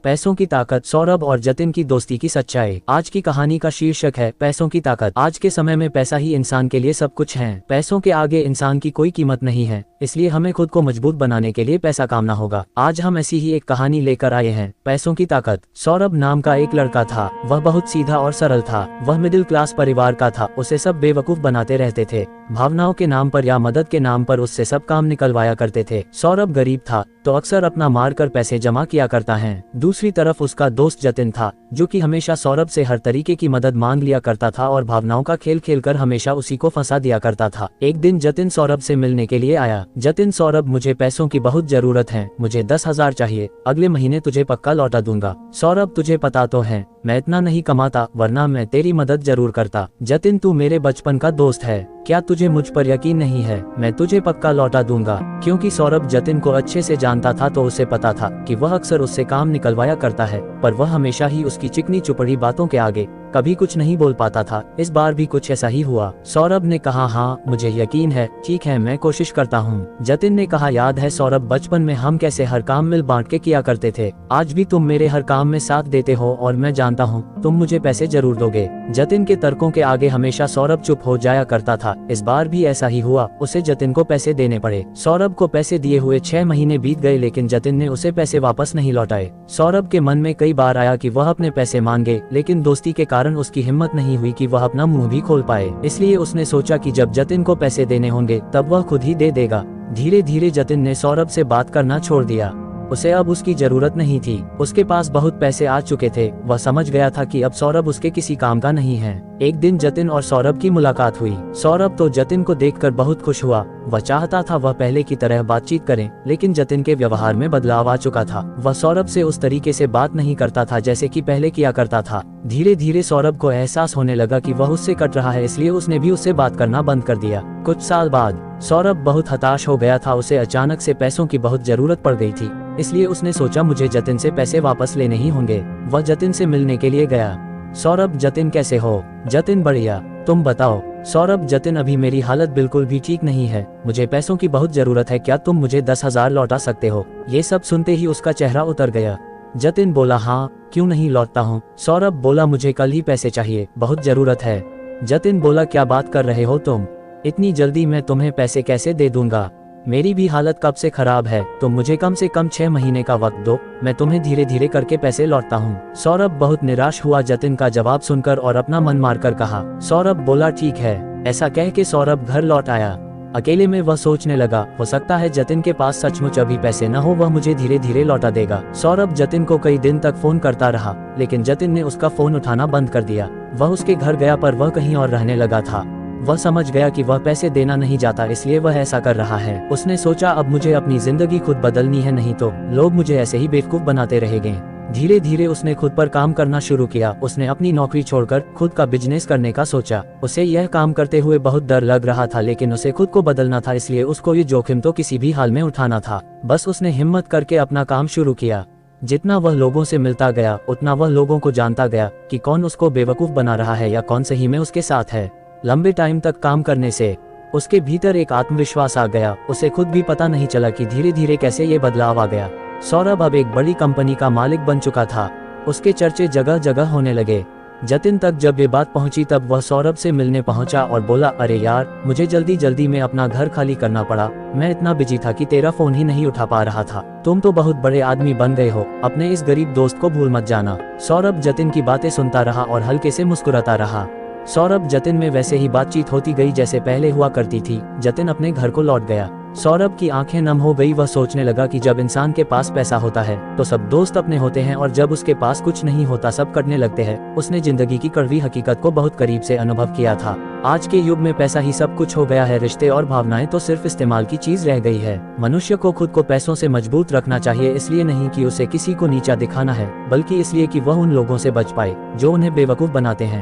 पैसों की ताकत, सौरभ और जतिन की दोस्ती की सच्चाई। आज की कहानी का शीर्षक है पैसों की ताकत। आज के समय में पैसा ही इंसान के लिए सब कुछ है। पैसों के आगे इंसान की कोई कीमत नहीं है, इसलिए हमें खुद को मजबूत बनाने के लिए पैसा कामना होगा। आज हम ऐसी ही एक कहानी लेकर आए हैं, पैसों की ताकत। सौरभ नाम का एक लड़का था। वह बहुत सीधा और सरल था। वह मिडिल क्लास परिवार का था। उसे सब बेवकूफ बनाते रहते थे। भावनाओं के नाम पर या मदद के नाम पर उससे सब काम निकलवाया करते थे। सौरभ गरीब था तो अक्सर अपना मार कर पैसे जमा किया करता है। दूसरी तरफ उसका दोस्त जतिन था, जो कि हमेशा सौरभ से हर तरीके की मदद मांग लिया करता था और भावनाओं का खेल खेलकर हमेशा उसी को फंसा दिया करता था। एक दिन जतिन सौरभ से मिलने के लिए आया। जतिन, सौरभ, मुझे पैसों की बहुत जरूरत है। मुझे 10,000 चाहिए। अगले महीने तुझे पक्का लौटा दूंगा। सौरभ, तुझे पता तो है मैं इतना नहीं कमाता, वरना मैं तेरी मदद जरूर करता। जतिन, तू मेरे बचपन का दोस्त है, क्या तुझे मुझ पर यकीन नहीं है? मैं तुझे पक्का लौटा दूंगा। क्योंकि सौरभ जतिन को अच्छे से जानता था तो उसे पता था कि वह अक्सर उससे काम निकलवाया करता है, पर वह हमेशा ही उसकी चिकनी चुपड़ी बातों के आगे कभी कुछ नहीं बोल पाता था। इस बार भी कुछ ऐसा ही हुआ। सौरभ ने कहा, हाँ मुझे यकीन है, ठीक है मैं कोशिश करता हूँ। जतिन ने कहा, याद है सौरभ, बचपन में हम कैसे हर काम मिल बांट के किया करते थे। आज भी तुम मेरे हर काम में साथ देते हो और मैं जानता हूँ तुम मुझे पैसे जरूर दोगे। जतिन के तर्कों के आगे हमेशा सौरभ चुप हो जाया करता था। इस बार भी ऐसा ही हुआ। उसे जतिन को पैसे देने पड़े। सौरभ को पैसे दिए हुए 6 महीने बीत गए, लेकिन जतिन ने उसे पैसे वापस नहीं लौटाए। सौरभ के मन में कई बार आया कि वह अपने पैसे मांगे, लेकिन दोस्ती के कारण उसकी हिम्मत नहीं हुई कि वह अपना मुंह भी खोल पाए। इसलिए उसने सोचा कि जब जतिन को पैसे देने होंगे तब वह खुद ही दे देगा। धीरे धीरे जतिन ने सौरभ से बात करना छोड़ दिया। उसे अब उसकी जरूरत नहीं थी। उसके पास बहुत पैसे आ चुके थे। वह समझ गया था कि अब सौरभ उसके किसी काम का नहीं है। एक दिन जतिन और सौरभ की मुलाकात हुई। सौरभ तो जतिन को देखकर बहुत खुश हुआ। वह चाहता था वह पहले की तरह बातचीत करें, लेकिन जतिन के व्यवहार में बदलाव आ चुका था। वह सौरभ से उस तरीके से बात नहीं करता था जैसे कि पहले किया करता था। धीरे धीरे सौरभ को एहसास होने लगा कि वह उससे कट रहा है, इसलिए उसने भी उससे बात करना बंद कर दिया। कुछ साल बाद सौरभ बहुत हताश हो गया था। उसे अचानक से पैसों की बहुत जरूरत पड़ गई थी, इसलिए उसने सोचा मुझे जतिन से पैसे वापस लेने ही होंगे। वह जतिन से मिलने के लिए गया। सौरभ, जतिन कैसे हो? जतिन, बढ़िया, तुम बताओ? सौरभ, जतिन, अभी मेरी हालत बिल्कुल भी ठीक नहीं है। मुझे पैसों की बहुत जरूरत है। क्या तुम मुझे 10,000 लौटा सकते हो? ये सब सुनते ही उसका चेहरा उतर गया। जतिन बोला, हाँ क्यों नहीं लौटता हूँ। सौरभ बोला, मुझे कल ही पैसे चाहिए, बहुत जरूरत है। जतिन बोला, क्या बात कर रहे हो तुम? इतनी जल्दी मैं तुम्हें पैसे कैसे दे दूंगा? मेरी भी हालत कब से खराब है। तुम मुझे कम से कम 6 महीने का वक्त दो, मैं तुम्हें धीरे धीरे करके पैसे लौटता हूँ। सौरभ बहुत निराश हुआ जतिन का जवाब सुनकर और अपना मन मारकर कहा। सौरभ बोला, ठीक है। ऐसा कह के सौरभ घर लौट आया। अकेले में वह सोचने लगा, हो सकता है जतिन के पास सचमुच अभी पैसे न हो, वह मुझे धीरे धीरे लौटा देगा। सौरभ जतिन को कई दिन तक फोन करता रहा, लेकिन जतिन ने उसका फोन उठाना बंद कर दिया। वह उसके घर गया पर वह कहीं और रहने लगा था। वह समझ गया कि वह पैसे देना नहीं चाहता, इसलिए वह ऐसा कर रहा है। उसने सोचा, अब मुझे अपनी जिंदगी खुद बदलनी है, नहीं तो लोग मुझे ऐसे ही बेवकूफ बनाते रहेंगे। धीरे धीरे उसने खुद पर काम करना शुरू किया। उसने अपनी नौकरी छोड़कर खुद का बिजनेस करने का सोचा। उसे यह काम करते हुए बहुत डर लग रहा था, लेकिन उसे खुद को बदलना था, इसलिए उसको ये जोखिम तो किसी भी हाल में उठाना था। बस उसने हिम्मत करके अपना काम शुरू किया। जितना वह लोगों से मिलता गया, उतना वह लोगों को जानता गया कि कौन उसको बेवकूफ बना रहा है या कौन सही में उसके साथ है। लंबे टाइम तक काम करने से उसके भीतर एक आत्मविश्वास आ गया। उसे खुद भी पता नहीं चला कि धीरे धीरे कैसे ये बदलाव आ गया। सौरभ अब एक बड़ी कंपनी का मालिक बन चुका था। उसके चर्चे जगह जगह होने लगे। जतिन तक जब ये बात पहुंची तब वह सौरभ से मिलने पहुंचा और बोला, अरे यार, मुझे जल्दी जल्दी में अपना घर खाली करना पड़ा। मैं इतना बिजी था कि तेरा फोन ही नहीं उठा पा रहा था। तुम तो बहुत बड़े आदमी बन गए हो, अपने इस गरीब दोस्त को भूल मत जाना। सौरभ जतिन की बातें सुनता रहा और हल्के से मुस्कुराता रहा। सौरभ जतिन में वैसे ही बातचीत होती गई जैसे पहले हुआ करती थी। जतिन अपने घर को लौट गया। सौरभ की आंखें नम हो गई। वह सोचने लगा कि जब इंसान के पास पैसा होता है तो सब दोस्त अपने होते हैं, और जब उसके पास कुछ नहीं होता सब कटने लगते हैं। उसने जिंदगी की कड़वी हकीकत को बहुत करीब से अनुभव किया था। आज के युग में पैसा ही सब कुछ हो गया है। रिश्ते और भावनाएं तो सिर्फ इस्तेमाल की चीज रह गई है। मनुष्य को खुद को पैसों से मजबूत रखना चाहिए, इसलिए नहीं कि उसे किसी को नीचा दिखाना है, बल्कि इसलिए कि वह उन लोगों से बच पाए जो उन्हें बेवकूफ बनाते हैं।